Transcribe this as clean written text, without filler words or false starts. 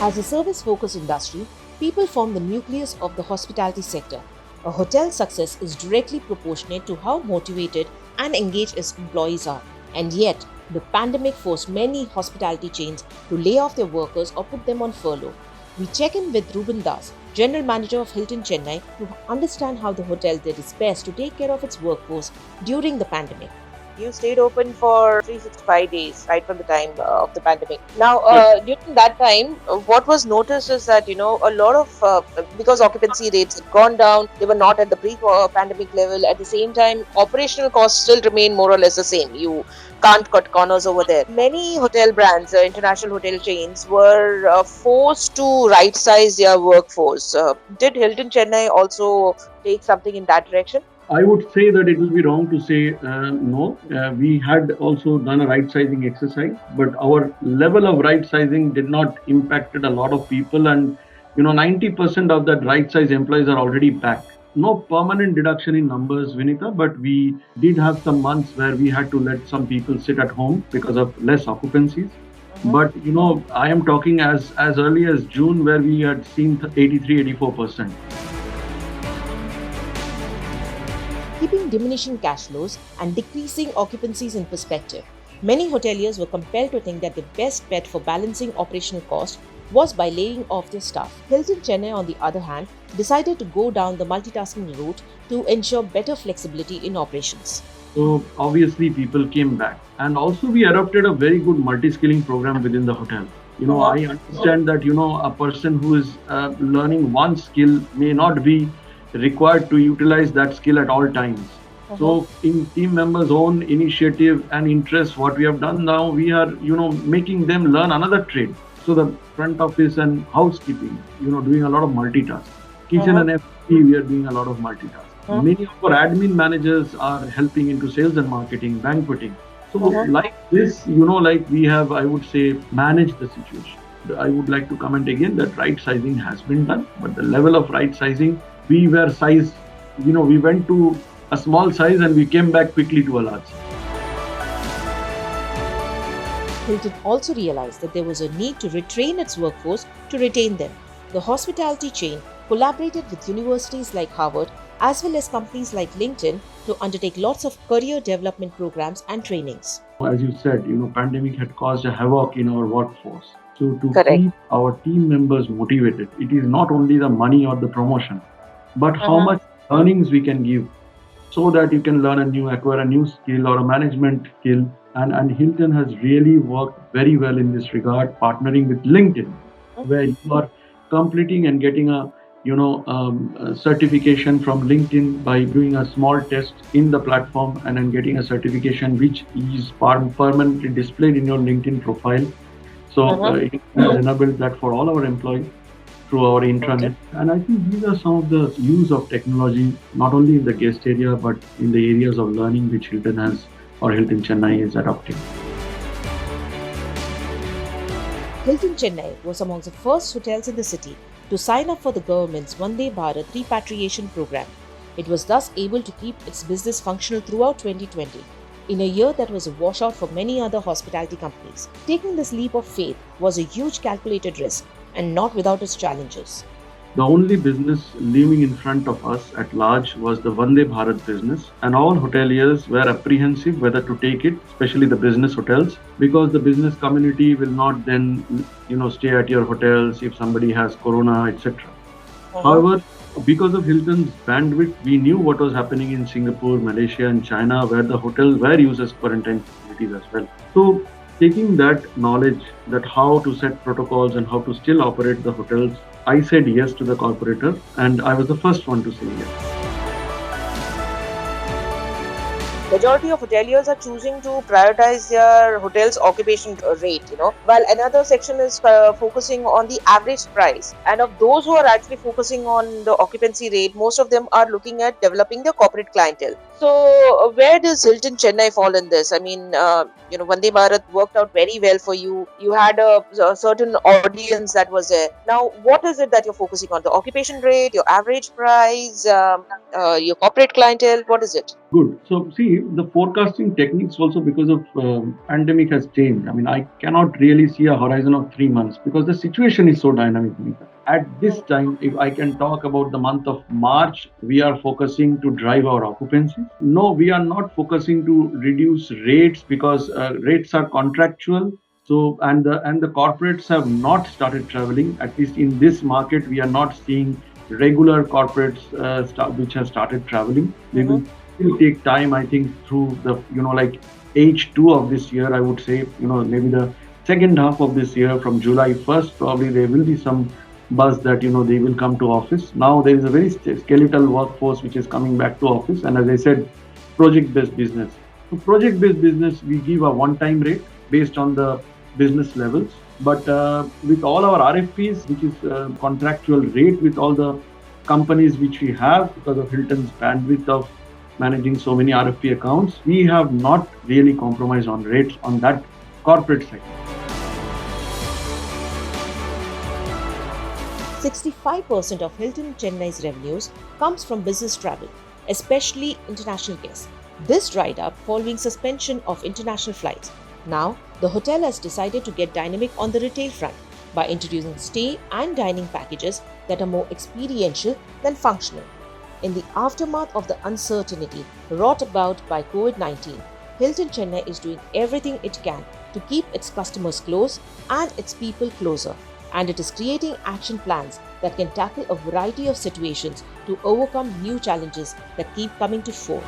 As a service-focused industry, people form the nucleus of the hospitality sector. A hotel's success is directly proportionate to how motivated and engaged its employees are. And yet, the pandemic forced many hospitality chains to lay off their workers or put them on furlough. We check in with Ruben Das, General Manager of Hilton Chennai, to understand how the hotel did its best to take care of its workforce during the pandemic. You stayed open for 365 days, right from the time of the pandemic. Now, during that time, what was noticed is that, a lot of, because occupancy rates had gone down, they were not at the pre-pandemic level. At the same time, operational costs still remain more or less the same. You can't cut corners over there. Many hotel brands, international hotel chains, were forced to right-size their workforce. Did Hilton Chennai also take something in that direction? I would say that it will be wrong to say no. We had also done a right sizing exercise, but our level of right sizing did not impacted a lot of people, and 90% of that right size employees are already back. No permanent deduction in numbers, Vinita, but we did have some months where we had to let some people sit at home because of less occupancies. But I am talking as early as June, where we had seen 83-84%. Keeping diminishing cash flows and decreasing occupancies in perspective, many hoteliers were compelled to think that the best bet for balancing operational costs was by laying off their staff. Hilton Chennai, on the other hand, decided to go down the multitasking route to ensure better flexibility in operations. So obviously people came back, and also we adopted a very good multi-skilling program within the hotel. I understand that a person who is learning one skill may not be required to utilize that skill at all times. So in team members' own initiative and interest, what we have done now, we are making them learn another trade. So the front office and housekeeping, doing a lot of multitask. Kitchen and FP, we are doing a lot of multitask. Many of our admin managers are helping into sales and marketing, banqueting. So like this, like we have, I would say, managed the situation. I would like to comment again that right sizing has been done, but the level of right sizing, we were size, we went to a small size and we came back quickly to a large size. Hilton also realized that there was a need to retrain its workforce to retain them. The hospitality chain collaborated with universities like Harvard as well as companies like LinkedIn to undertake lots of career development programs and trainings. As you said, pandemic had caused a havoc in our workforce. So to Correct. keep our team members motivated, it is not only the money or the promotion, but how much earnings we can give, so that you can acquire a new skill or a management skill. And Hilton has really worked very well in this regard, partnering with LinkedIn, where you are completing and getting a certification from LinkedIn by doing a small test in the platform and then getting a certification which is permanently displayed in your LinkedIn profile. So it has enabled that for all our employees through our intranet. And I think these are some of the use of technology, not only in the guest area, but in the areas of learning which Hilton has or Hilton Chennai is adopting. Hilton Chennai was among the first hotels in the city to sign up for the government's Vande Bharat repatriation program. It was thus able to keep its business functional throughout 2020, in a year that was a washout for many other hospitality companies. Taking this leap of faith was a huge calculated risk, and not without its challenges. The only business looming in front of us at large was the Vande Bharat business, and all hoteliers were apprehensive whether to take it, especially the business hotels, because the business community will not then, stay at your hotels if somebody has corona, etc. However, because of Hilton's bandwidth, we knew what was happening in Singapore, Malaysia, and China, where the hotels were used as quarantine facilities as well. So, taking that knowledge that how to set protocols and how to still operate the hotels, I said yes to the corporator, and I was the first one to say yes. Majority of hoteliers are choosing to prioritize their hotel's occupation rate, while another section is focusing on the average price. And of those who are actually focusing on the occupancy rate, most of them are looking at developing the corporate clientele. So, where does Hilton Chennai fall in this? I mean, Vande Bharat worked out very well for you. You had a certain audience that was there. Now, what is it that you're focusing on? The occupation rate, your average price, your corporate clientele? What is it? Good. So, see, the forecasting techniques also because of pandemic has changed. I mean, I cannot really see a horizon of 3 months because the situation is so dynamic. At this time, if I can talk about the month of March, we are focusing to drive our occupancy. No, we are not focusing to reduce rates because rates are contractual. So and the corporates have not started traveling. At least in this market, we are not seeing regular corporates which have started traveling. They will still take time, I think, through the like H2 of this year. I would say maybe the second half of this year from July 1st, probably there will be some buzz that they will come to office. Now there is a very skeletal workforce which is coming back to office, and as I said, project-based business. So project-based business, we give a one-time rate based on the business levels. But with all our RFPs, which is contractual rate with all the companies which we have because of Hilton's bandwidth of managing so many RFP accounts, we have not really compromised on rates on that corporate sector. 65% of Hilton Chennai's revenues comes from business travel, especially international guests. This dried up following suspension of international flights. Now, the hotel has decided to get dynamic on the retail front by introducing stay and dining packages that are more experiential than functional. In the aftermath of the uncertainty wrought about by COVID-19, Hilton Chennai is doing everything it can to keep its customers close and its people closer, and it is creating action plans that can tackle a variety of situations to overcome new challenges that keep coming to fore.